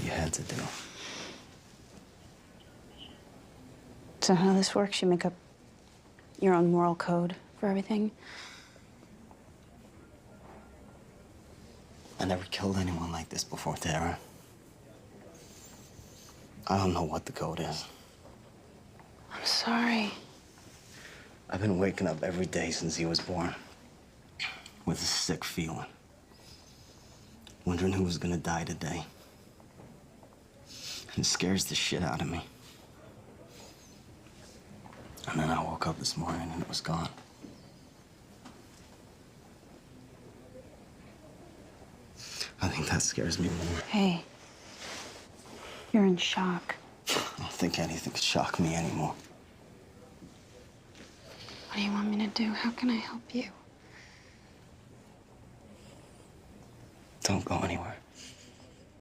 you had to do. So how this works, you make up your own moral code for everything? I never killed anyone like this before, Tara. I don't know what the code is. I'm sorry. I've been waking up every day since he was born with a sick feeling, wondering who was gonna die today. And it scares the shit out of me. And then I woke up this morning and it was gone. I think that scares me more. Hey, you're in shock. I don't think anything could shock me anymore. What do you want me to do? How can I help you? Don't go anywhere.